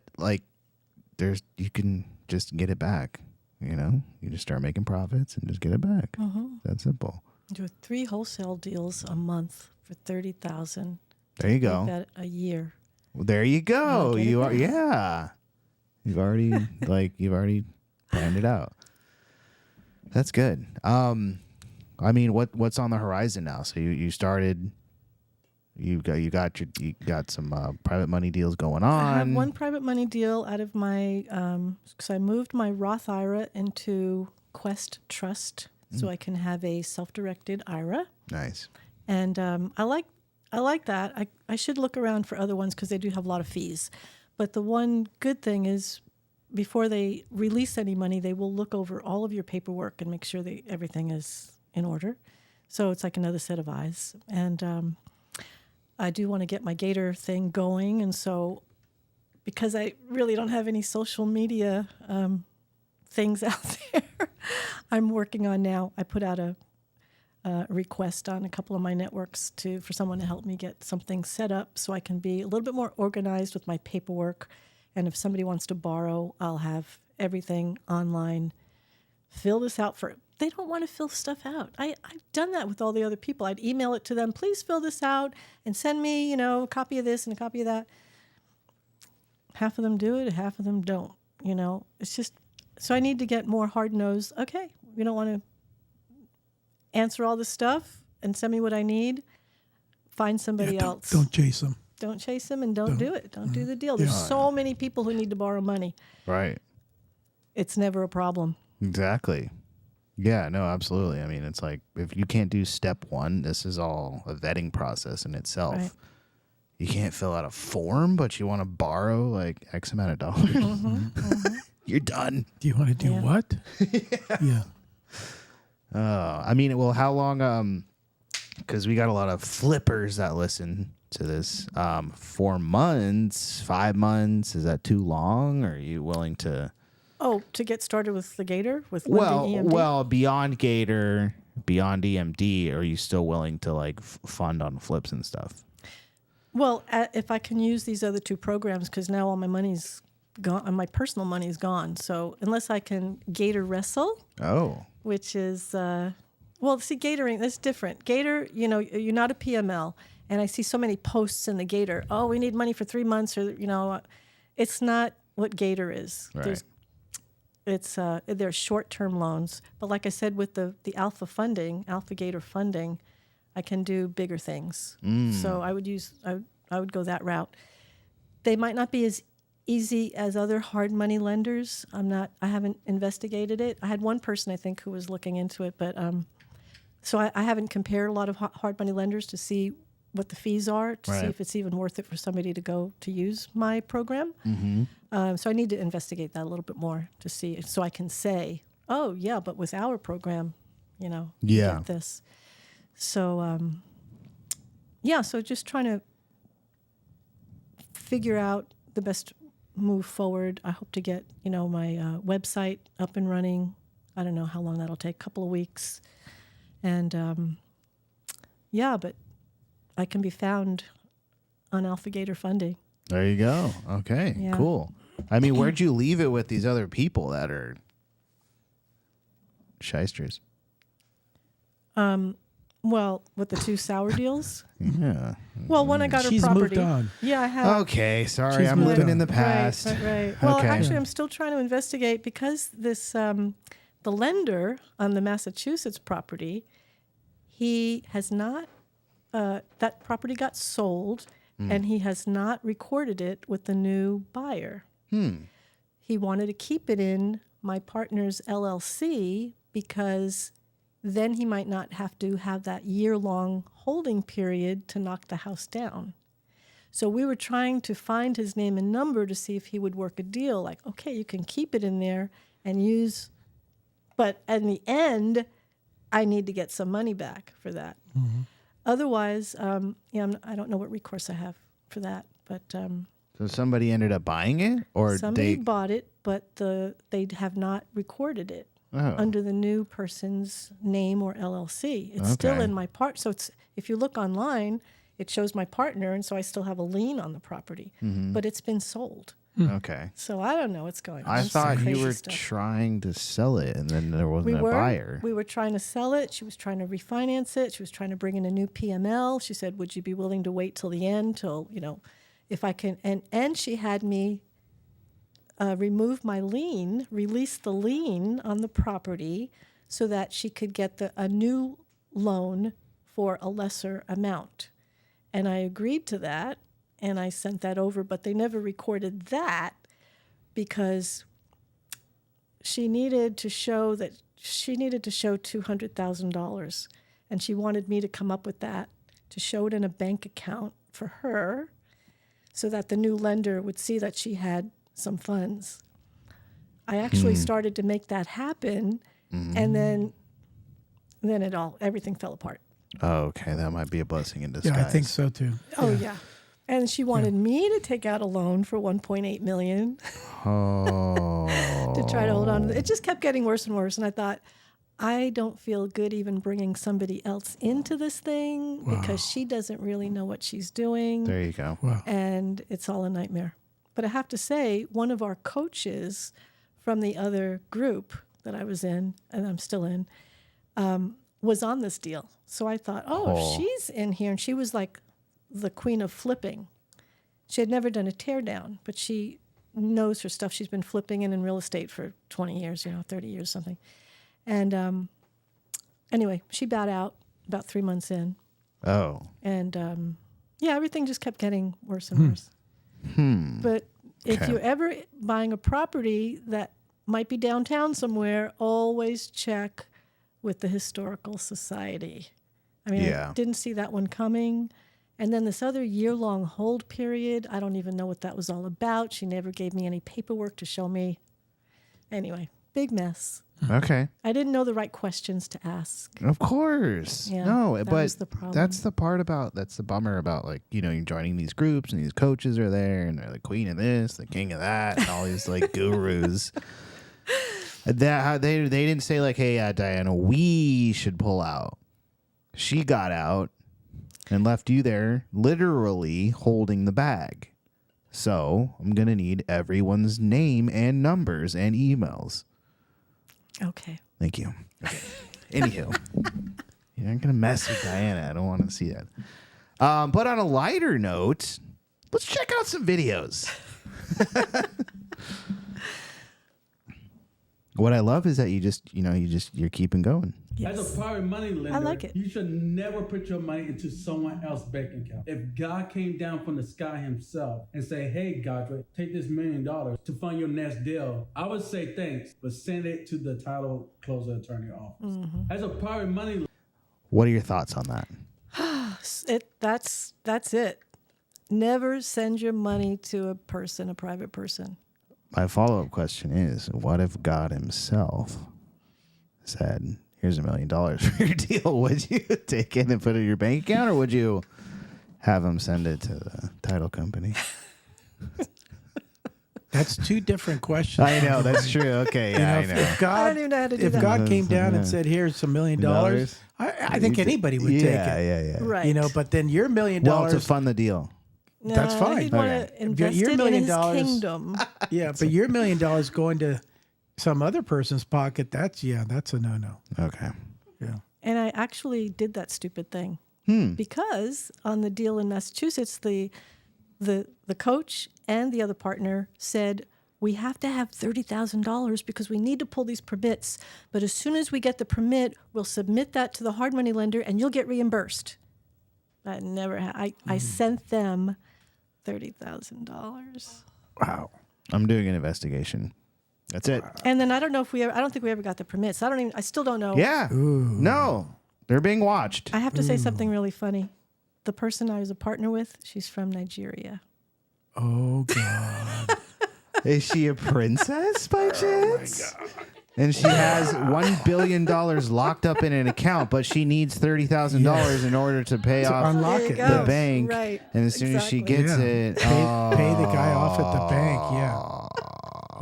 you can just get it back. You just start making profits and just get it back. That's simple. Do 3 wholesale deals a month for $30,000. There you go. That a year. Well, there you go. You are, yeah. You've already planned it out. That's good. I mean, what's on the horizon now? So you started You got some private money deals going on. I have one private money deal out of my because I moved my Roth IRA into Quest Trust, so I can have a self-directed IRA. Nice. And I like that. I should look around for other ones because they do have a lot of fees. But the one good thing is, before they release any money, they will look over all of your paperwork and make sure that everything is in order. So it's like another set of eyes. And I do want to get my Gator thing going. And so because I really don't have any social media things out there, I'm working on now. I put out a request on a couple of my networks for someone to help me get something set up so I can be a little bit more organized with my paperwork. And if somebody wants to borrow, I'll have everything online. Fill this out they don't want to fill stuff out. I've done that with all the other people. I'd email it to them, please fill this out and send me, a copy of this and a copy of that. Half of them do it, half of them don't. It's just, so I need to get more hard-nosed. Okay, we don't want to answer all this stuff and send me what I need. Find somebody else. Don't chase them. Don't chase them and don't do it. Don't do the deal. There's so many people who need to borrow money. Right. It's never a problem. Exactly. Yeah, no, absolutely. I mean, it's like, if you can't do step one, this is all a vetting process in itself. Right. You can't fill out a form, but you want to borrow like X amount of dollars. You're done. Do you want to do what? Yeah. I mean, well, how long? Because we got a lot of flippers that listen to this. 4 months, 5 months, is that too long? Or are you willing to? Oh, to get started with the Gator? With EMD? Well, beyond Gator, beyond EMD, are you still willing to like fund on flips and stuff? Well, if I can use these other two programs, because now all my money's gone, my personal money's gone. So unless I can Gator wrestle, which is, Gatoring, that's different. Gator, you're not a PML. And I see so many posts in the Gator, we need money for 3 months, or, it's not what Gator is. Right. They're short-term loans. But like I said, with the Alpha Gator funding, I can do bigger things. So I would go that route. They might not be as easy as other hard money lenders. I haven't investigated it. I had one person, I think, who was looking into it, but so I haven't compared a lot of hard money lenders to see what the fees are, to see if it's even worth it for somebody to go to use my program. So I need to investigate that a little bit more to see, so I can say, but with our program, you get this. So, so just trying to figure out the best move forward. I hope to get, my website up and running. I don't know how long that'll take, a couple of weeks. And, but I can be found on Alpha Gator funding. There you go. Okay, cool. I mean, where'd you leave it with these other people that are shysters? Well, with the 2 sour deals? Yeah. Well, when I got her She's property. moved on. Yeah, I have. Okay, sorry, I'm living in the past. Right. Well, actually, I'm still trying to investigate because this the lender on the Massachusetts property, he has not, that property got sold, and he has not recorded it with the new buyer. He wanted to keep it in my partner's LLC because then he might not have to have that year-long holding period to knock the house down. So we were trying to find his name and number to see if he would work a deal. Like, okay, you can keep it in there and use, but in the end, I need to get some money back for that. Otherwise, I don't know what recourse I have for that. But so somebody ended up buying it, or somebody bought it, but they have not recorded it under the new person's name or LLC. It's still in my part. So if you look online, it shows my partner, and so I still have a lien on the property. But it's been sold. Okay. So I don't know what's going on. I thought you were trying to sell it, and then there wasn't a buyer. We were trying to sell it. She was trying to refinance it. She was trying to bring in a new PML. She said, would you be willing to wait till the end, if I can? And she had me remove my lien, release the lien on the property so that she could get a new loan for a lesser amount. And I agreed to that, and I sent that over, but they never recorded that because she needed to show $200,000, and she wanted me to come up with that to show it in a bank account for her so that the new lender would see that she had some funds. I actually started to make that happen, and then everything fell apart. Oh, okay. That might be a blessing in disguise. Yeah, I think so too. Oh, yeah. And she wanted me to take out a loan for $1.8 million to try to hold on. It just kept getting worse and worse. And I thought, I don't feel good even bringing somebody else into this thing because she doesn't really know what she's doing. There you go. Wow. And it's all a nightmare. But I have to say, one of our coaches from the other group that I was in, and I'm still in, was on this deal. So I thought, if she's in here, and she was like the queen of flipping. She had never done a tear down, but she knows her stuff. She's been flipping in real estate for 20 years, 30 years, something. And anyway, she bowed out about 3 months in. Oh. And everything just kept getting worse and worse. But if you're ever buying a property that might be downtown somewhere, always check with the Historical Society. I mean, I didn't see that one coming. And then this other year-long hold period, I don't even know what that was all about. She never gave me any paperwork to show me. Anyway, big mess. Okay. I didn't know the right questions to ask. Of course. Yeah, No, that but was the problem. that's the bummer about, like, you're joining these groups and these coaches are there and they're the queen of this, the king of that, and all these like gurus. That they didn't say like, hey, Diana, we should pull out. She got out and left you there literally holding the bag. So I'm going to need everyone's name and numbers and emails. Okay. Thank you. Okay. Anywho, you're not going to mess with Diana. I don't want to see that. But on a lighter note, let's check out some videos. What I love is that you're keeping going. Yes. As a private money lender, I like it. You should never put your money into someone else's bank account. If God came down from the sky himself and say, hey, Godric, take this $1 million to fund your next deal, I would say thanks, but send it to the title closer attorney office. As a private money What are your thoughts on that? That's it. Never send your money to a private person. My follow-up question is, what if God himself said, here's $1 million for your deal? Would you take it and put it in your bank account, or would you have him send it to the title company? That's two different questions. I know, that's true. Okay, yeah, I know. If God, I don't even know how to do if that. God came down and said, here's $1 million, I think anybody would take it. Yeah. Right. But then your $1 million. Well, to fund the deal. No, That's fine. He'd want Okay. to invest Your it $1 in his million kingdom. Yeah, but your $1 million going to some other person's pocket, that's a no-no. Okay. Yeah. And I actually did that stupid thing because on the deal in Massachusetts, the coach and the other partner said, we have to have $30,000 because we need to pull these permits. But as soon as we get the permit, we'll submit that to the hard money lender and you'll get reimbursed. I never had. I sent them $30,000. Wow. I'm doing an investigation. That's it. And then I don't think we ever got the permits. I still don't know. Yeah. No, they're being watched. I have to say something really funny. The person I was a partner with, she's from Nigeria. Oh, God. Is she a princess by chance? Oh my God. And she has $1 billion locked up in an account, but she needs $30,000 in order to pay off unlock it. the bank. Right. And as soon as she gets it, pay the guy off at the bank. Yeah.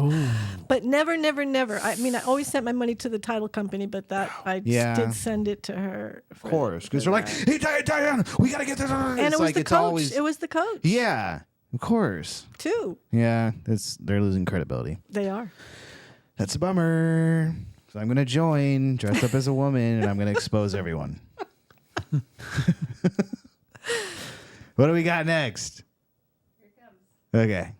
Ooh. But never. I mean, I always sent my money to the title company, but I did send it to her. Of course, because they're like, hey, Diane, we got to get this. And it was the coach. It was the coach. Yeah, of course. Too. Yeah, they're losing credibility. They are. That's a bummer. So I'm going to join, dressed up as a woman, and I'm going to expose everyone. What do we got next? Here it comes. Okay.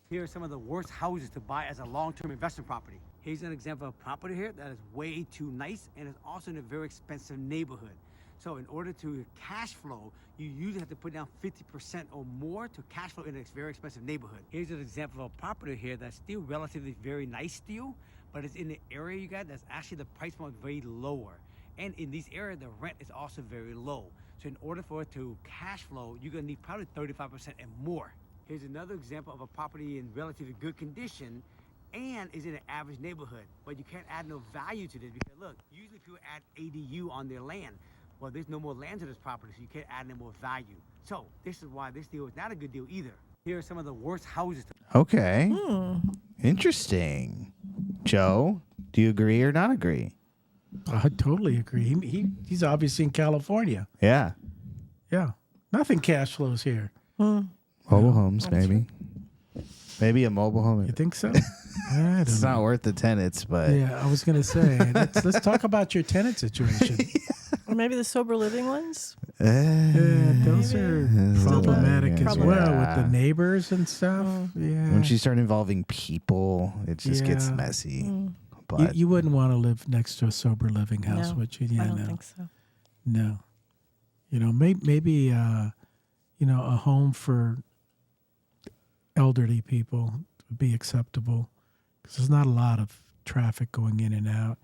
Here are some of the worst houses to buy as a long-term investment property. Here's an example of a property here that is way too nice and is also in a very expensive neighborhood. So in order to cash flow, you usually have to put down 50% or more to cash flow in a very expensive neighborhood. Here's an example of a property here that's still relatively very nice still, but it's in the area you got that's actually the price point very lower. And in these areas, the rent is also very low. So in order for it to cash flow, you're gonna need probably 35% and more. Here's another example of a property in relatively good condition and is in an average neighborhood, but you can't add no value to this because look, usually people add ADU on their land. Well, there's no more land to this property, so you can't add any more value. So this is why this deal is not a good deal either. Here are some of the worst houses. Okay. Interesting. Joe, do you agree or not agree? I totally agree. He's obviously in California. Yeah. Yeah. Nothing cash flows here. Mobile homes, maybe. Maybe a mobile home. You think so? I don't It's know. not worth the tenants, but Yeah, I was going to say, let's talk about your tenant situation. Or maybe the sober living ones. Those are problematic as well with the neighbors and stuff. Yeah. when you start involving people, it just gets Yeah. messy. But You wouldn't want to live next to a sober living house, No, would you? Yeah, I don't no. think so. No. Maybe a home for elderly people would be acceptable because there's not a lot of traffic going in and out.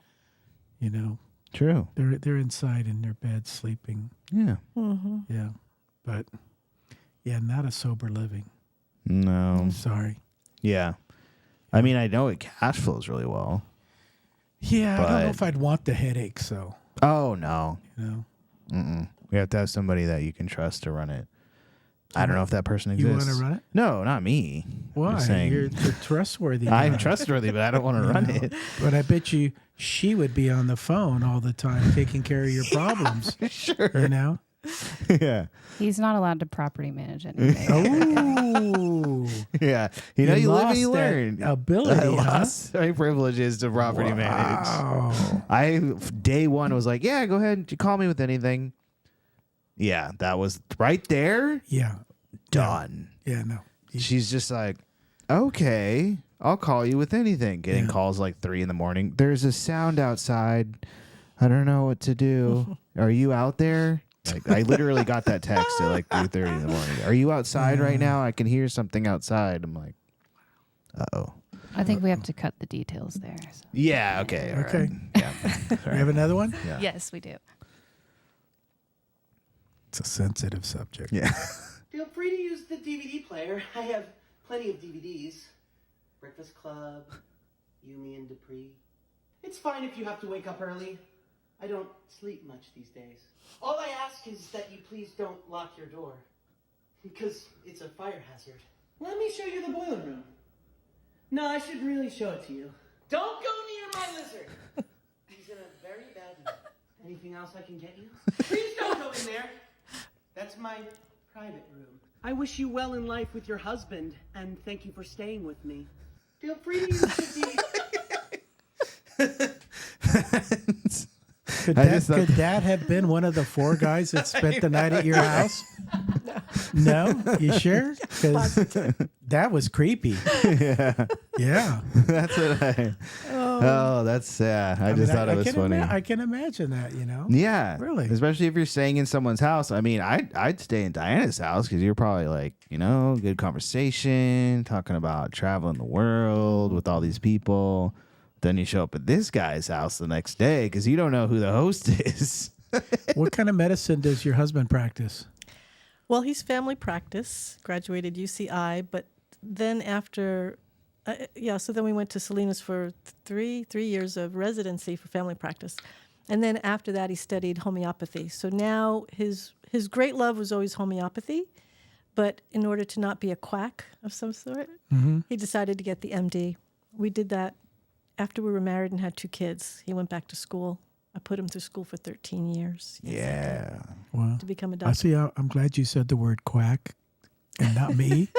true. They're inside in their bed sleeping. Yeah. Yeah. But yeah, not a sober living. No. Sorry. Yeah. I mean, I know it cash flows really well. Yeah, I don't know But- if I'd want the headache, so Oh, no. Mm-mm. We have to have somebody that you can trust to run it. I don't know if that person You exists. want to run it? No, not me. Why? Just saying. You're trustworthy. I'm guy. trustworthy, but I don't want to run it. But I bet you she would be on the phone all the time taking care of your problems. Sure. Yeah. He's not allowed to property manage anything. Oh. Yeah. You live and lost you that learn. ability, I huh? lost my privileges to property manage. Wow. Day one was like, yeah, go ahead. You call me with anything. Yeah, that was right there. Yeah. Done. Yeah, no. She's just like, okay, I'll call you with anything. Getting calls like 3 a.m. There's a sound outside. I don't know what to do. Are you out there? Like, I literally got that text at like 3:30 in the morning. Are you outside right now? I can hear something outside. I'm like, uh-oh. I think we have to cut the details there. So. Yeah, okay. All Okay. right. Yeah. You have another one? Yeah. Yes, we do. It's a sensitive subject. Yeah. Feel free to use the DVD player. I have plenty of DVDs. Breakfast Club, Yumi and Dupree. It's fine if you have to wake up early. I don't sleep much these days. All I ask is that you please don't lock your door. Because it's a fire hazard. Let me show you the boiler room. No, I should really show it to you. Don't go near my lizard. He's in a very bad mood. Anything else I can get you? Please don't go in there. That's my private room. I wish you well in life with your husband, and thank you for staying with me. Feel free to use the Could that have been one of the 4 guys that spent the night at your house? No? You sure? Because that was creepy. Yeah. That's what I. Oh, that's yeah. I just thought it was funny. I can imagine that, Yeah, Really? Especially if you're staying in someone's house. I mean, I'd stay in Diana's house because you're probably like, good conversation, talking about traveling the world with all these people. Then you show up at this guy's house the next day because you don't know who the host is. What kind of medicine does your husband practice? Well, he's family practice, graduated UCI, but then after, so then we went to Salinas for three years of residency for family practice. And then after that, he studied homeopathy. So now his great love was always homeopathy, but in order to not be a quack of some sort, he decided to get the MD. We did that after we were married and had 2 kids. He went back to school. I put him through school for 13 years. Yeah. Well, to become a I doctor. see. I'm glad you said the word quack and not me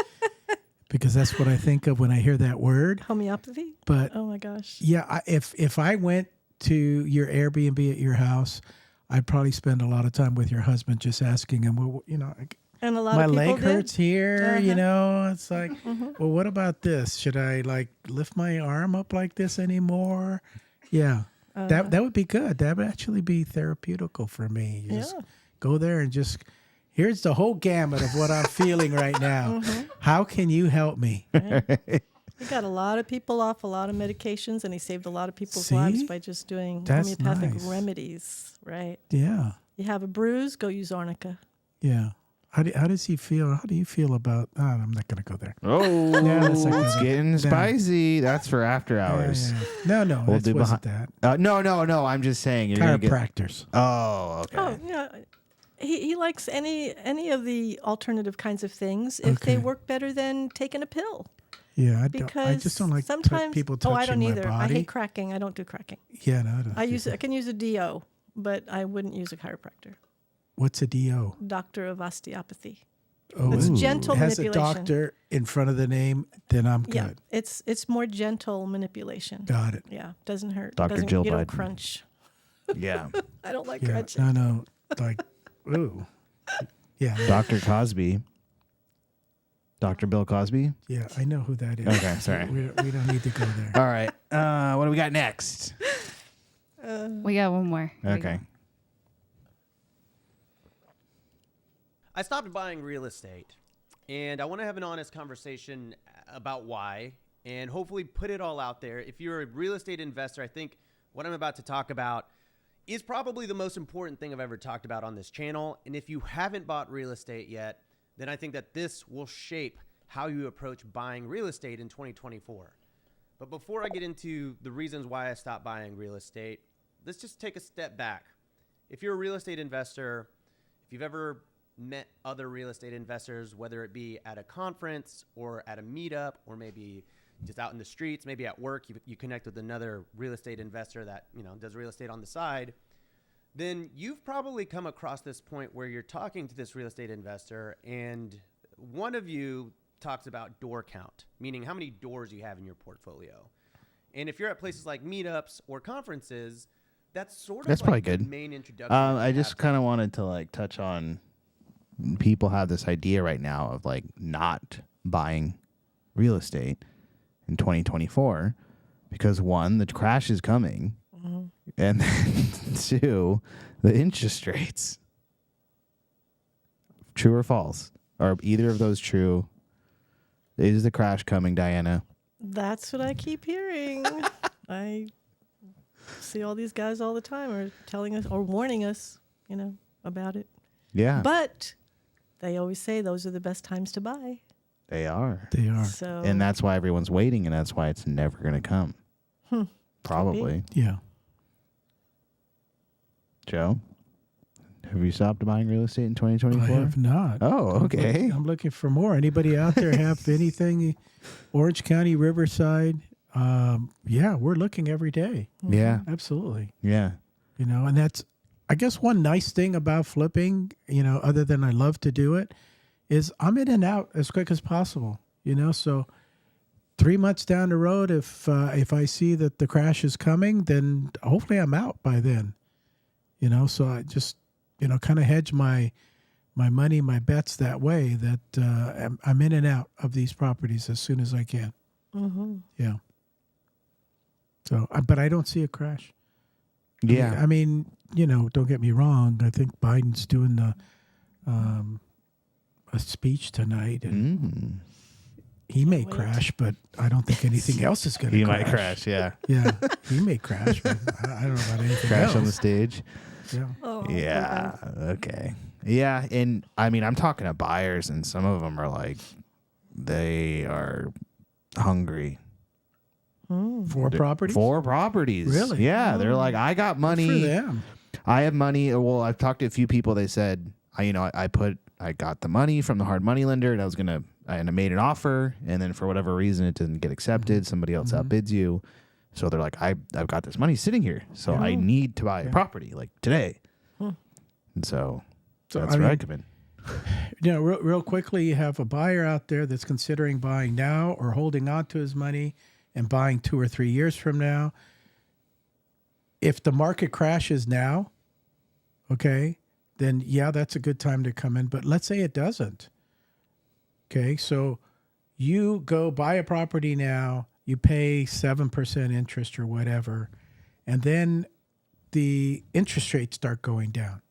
because that's what I think of when I hear that word. Homeopathy? But oh my gosh. Yeah, if I went to your Airbnb at your house, I'd probably spend a lot of time with your husband just asking him, well, And a lot my of people leg hurts here, It's like, well, what about this? Should I lift my arm up like this anymore? Yeah. That would be good. That would actually be therapeutical for me. You just go there and just, here's the whole gamut of what I'm feeling right now. How can you help me? He got a lot of people off a lot of medications, and he saved a lot of people's lives by just doing homeopathic remedies, right? Yeah. You have a bruise, go use arnica. Yeah. How does he feel? How do you feel about? I'm not going to go there. Oh, it's getting spicy. That's for after hours. Yeah. No, it wasn't that. No. I'm just saying. You're Chiropractors. Oh, okay. Oh, yeah. He likes any of the alternative kinds of things if they work better than taking a pill. Yeah, I just don't like sometimes people touching I don't my either. body. I hate cracking. I don't do cracking. Yeah, no, I don't. I can use a DO, but I wouldn't use a chiropractor. What's a DO? Doctor of osteopathy. Oh, it's gentle manipulation. Has a doctor in front of the name, then I'm good. Yeah, it's more gentle manipulation. Got it. Yeah, doesn't hurt. Dr. Jill you Biden. don't crunch. Yeah. I don't like crunching. No, like, ooh. Yeah. Dr. Cosby. Dr. Bill Cosby? Yeah, I know who that is. Okay, sorry. We don't need to go there. All right. What do we got next? We got one more. Okay. I stopped buying real estate, and I want to have an honest conversation about why, and hopefully put it all out there. If you're a real estate investor, I think what I'm about to talk about is probably the most important thing I've ever talked about on this channel. And if you haven't bought real estate yet, then I think that this will shape how you approach buying real estate in 2024. But before I get into the reasons why I stopped buying real estate, let's just take a step back. If you're a real estate investor, if you've ever met other real estate investors, whether it be at a conference or at a meetup, or maybe just out in the streets, maybe at work, you connect with another real estate investor that, does real estate on the side, then you've probably come across this point where you're talking to this real estate investor and one of you talks about door count, meaning how many doors you have in your portfolio. And if you're at places like meetups or conferences, that's probably good. The main introduction. I just kind of wanted to touch on, people have this idea right now of not buying real estate in 2024 because one, the crash is coming. And then two, the interest rates. True or false? Are either of those true? Is the crash coming, Diana? That's what I keep hearing. I see all these guys all the time are telling us or warning us, about it. Yeah. But they always say those are the best times to buy. They are. So, and that's why everyone's waiting, and that's why it's never going to come. Probably. Yeah. Joe, have you stopped buying real estate in 2024? I have not. Oh, okay. I'm looking for more. Anybody out there have anything? Orange County, Riverside. Yeah, we're looking every day. Yeah. Absolutely. Yeah. And that's, I guess, one nice thing about flipping, other than I love to do it, is I'm in and out as quick as possible. So 3 months down the road, if I see that the crash is coming, then hopefully I'm out by then. So I just, kind of hedge my money, my bets that way, that I'm in and out of these properties as soon as I can. Mm-hmm. Yeah. So, but I don't see a crash. Yeah. I mean, don't get me wrong. I think Biden's doing a speech tonight, and he may crash, but I don't think anything else is going to crash. He might crash, yeah. Yeah, he may crash, but I don't know about anything crash else. On the stage. Yeah. Oh, yeah. Okay. Yeah, and I mean, I'm talking to buyers, and some of them are they are hungry. Four properties? 4 properties. Really? Yeah. They're like, I got money. Good for them. I have money. Well, I've talked to a few people. They said, I got the money from the hard money lender, and I made an offer, and then for whatever reason it didn't get accepted. Somebody else outbids you. So they're like, I've got this money sitting here, so I need to buy a property today. And so that's where I come in. Real quickly, you have a buyer out there that's considering buying now or holding on to his money and buying 2 or 3 years from now. If the market crashes now, okay, then yeah, that's a good time to come in. But let's say it doesn't. Okay, so you go buy a property now, you pay 7% interest or whatever, and then the interest rates start going down.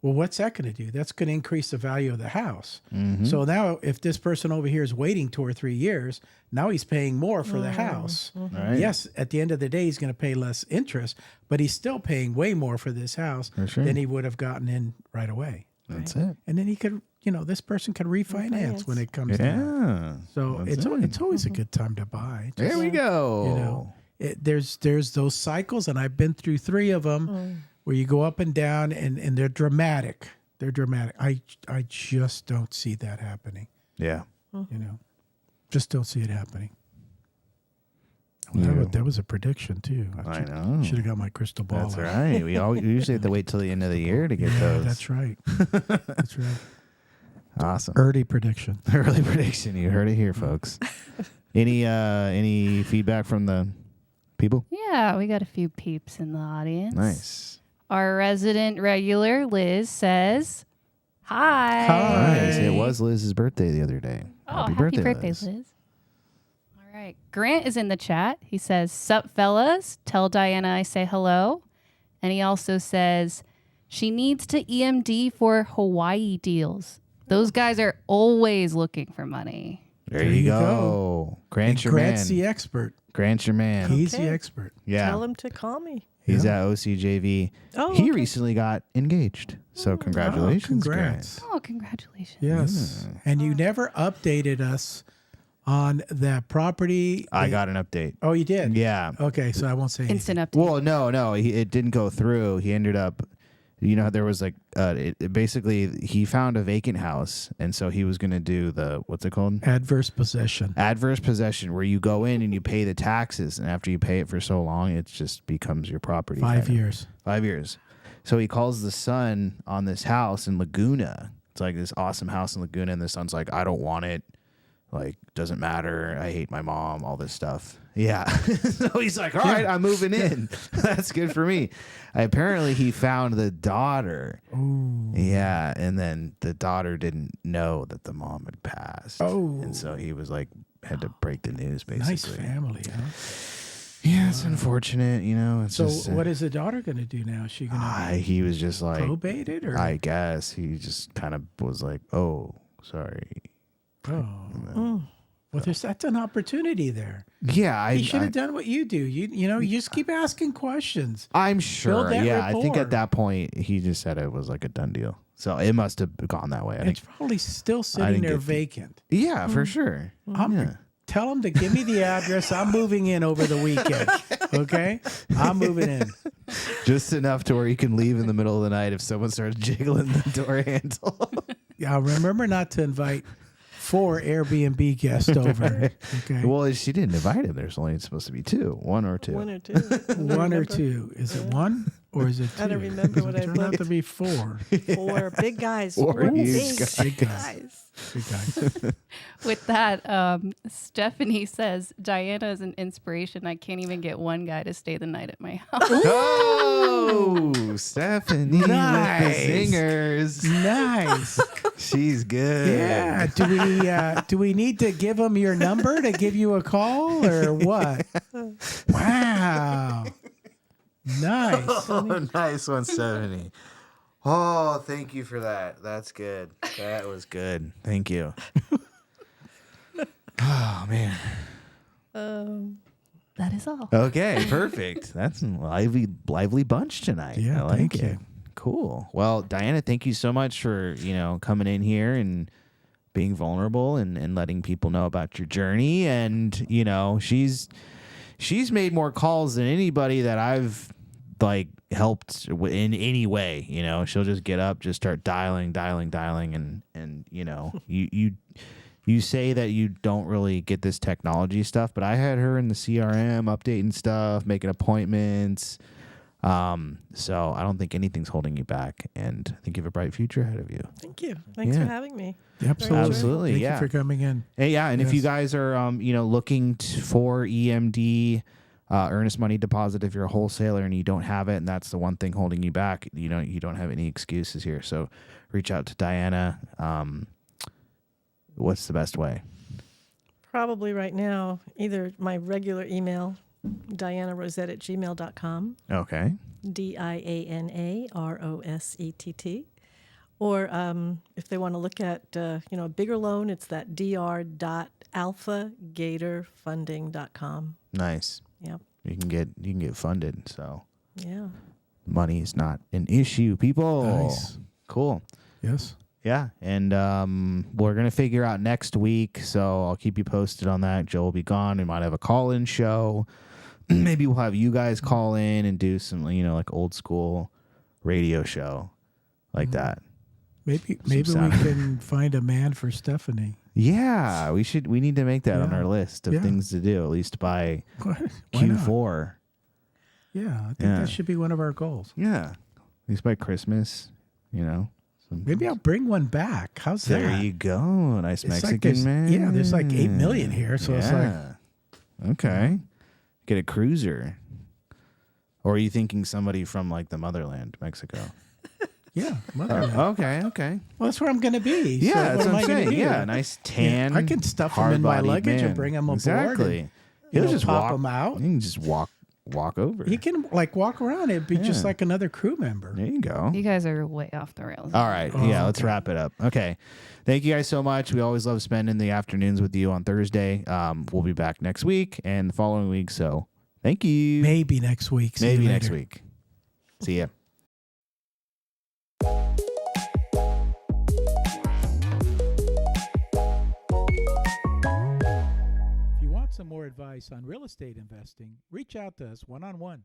Well, what's that going to do? That's going to increase the value of the house. Mm-hmm. So now if this person over here is waiting 2 or 3 years, now he's paying more for the house. Mm-hmm. Right. Yes, at the end of the day, he's going to pay less interest, but he's still paying way more for this house than he would have gotten in right away. That's it. And then he could, this person could refinance when it comes down. So it's always a good time to buy. There we go. There's those cycles, and I've been through 3 of them where you go up and down, and they're dramatic. They're dramatic. I just don't see that happening. Yeah. Just don't see it happening. That was a prediction too. I know. Should have got my crystal ball. That's right. We usually have to wait till the end of the year to get those. That's right. That's right. Awesome. Early prediction. Early prediction. You heard it here, folks. Any feedback from the people? Yeah, we got a few peeps in the audience. Nice. Our resident regular, Liz, says, hi. Nice. It was Liz's birthday the other day. Oh, happy birthday, Liz. All right. Grant is in the chat. He says, sup, fellas. Tell Diana I say hello. And he also says, she needs to EMD for Hawaii deals. Those guys are always looking for money. There you go. Grant's your man. Grant's the expert. Grant's your man. He's the expert. Yeah. Tell him to call me. He's at OCJV. Oh, he recently got engaged. So congratulations, congrats. Grant. Oh, congratulations. Yes. And you never updated us on that property. I got an update. Oh, you did? Yeah. Okay, so I won't say anything. Instant update. Well, no. It didn't go through. He ended up, there was basically he found a vacant house. And so he was going to do what's it called? Adverse possession. Adverse possession, where you go in and you pay the taxes. And after you pay it for so long, it just becomes your property. 5 years. 5 years. So he calls the son on this house in Laguna. It's like this awesome house in Laguna. And the son's like, I don't want it. Like, doesn't matter. I hate my mom, all this stuff. Yeah. So he's like, all right, I'm moving in. That's good for me. Apparently, he found the daughter. Ooh. Yeah. And then the daughter didn't know that the mom had passed. Oh. And so he was like, had to break the news, basically. Nice family, huh? Yeah, it's unfortunate, It's so just, what is the daughter going to do now? Is she going to he was just like, probate it? Or? I guess. He just kind of was like, oh, sorry. Oh. Well, that's an opportunity there. Yeah, he should have done what you do. You just keep asking questions. I'm sure. Yeah, rapport. I think at that point he just said it was like a done deal. So it must have gone that way. It's probably still sitting there vacant. Yeah, for sure. Tell him to give me the address. I'm moving in over the weekend. Okay, I'm moving in. Just enough to where you can leave in the middle of the night if someone starts jiggling the door handle. Yeah, remember not to invite 4 Airbnb guests over. Okay. Well, she didn't invite him. There's only supposed to be 2, 1 or 2. 1 or 2. 1 or 2. Is it 1 or is it 2? I don't remember what I booked. It turned out to be 4. 4 big guys. 4 huge guys. Big guys. Big guys. With that, Stephanie says, Diana is an inspiration. I can't even get one guy to stay the night at my house. Oh, Stephanie with the zingers. Nice. She's good. Yeah. Do we need to give him your number to give you a call or what? Wow. Nice. Oh, nice one, Stephanie. Oh, thank you for that. That's good. That was good. Thank you. Oh, man. That is all. Okay, perfect. That's a lively bunch tonight. Yeah, I like thank it. you. Cool. Well, Diana, thank you so much for, coming in here and being vulnerable and letting people know about your journey. And, she's made more calls than anybody that I've helped in any way. She'll just get up, just start dialing and you say that you don't really get this technology stuff, but I had her in the CRM updating stuff, making appointments. So I don't think anything's holding you back, and I think you have a bright future ahead of you. Thank you. Thanks for having me. Absolutely. Thank you for coming in. And if you guys are, looking for EMD, earnest money deposit, if you're a wholesaler and you don't have it, and that's the one thing holding you back, you don't have any excuses here. So reach out to Diana. What's the best way? Probably right now, either my regular email, DianaRosett@gmail.com. Okay. DianaRosett. Or if they want to look at a bigger loan, it's that dr.alphagatorfunding.com. Nice. Yep. You can get funded. So Yeah. money is not an issue, people. Nice. Cool. Yes. Yeah, and we're gonna figure out next week, so I'll keep you posted on that. Joe will be gone. We might have a call-in show. Maybe we'll have you guys call in and do some, like old school radio show like that. Maybe we can find a man for Stephanie. Yeah, we need to make that on our list of things to do, at least by Q4. Not? Yeah, I think that should be one of our goals. Yeah, at least by Christmas, Maybe I'll bring one back. How's that? There you go. Nice It's Mexican man. Yeah, there's like 8 million here, so it's like okay. Get a cruiser. Or are you thinking somebody from like the motherland, Mexico? Yeah, motherland. Okay. Well, that's where I'm going to be. Yeah, so that's what I'm saying. Do? Yeah, nice tan. Yeah, I can stuff them in my luggage and bring them aboard. Exactly. And, just pop them out. You can just walk over. He can walk around. It'd be just like another crew member. There you go. You guys are way off the rails. All right. Let's wrap it up. Okay. Thank you guys so much. We always love spending the afternoons with you on Thursday. We'll be back next week and the following week. So thank you. Maybe next week. See Maybe you next later. week. See ya. If you want some more advice on real estate investing, reach out to us one-on-one.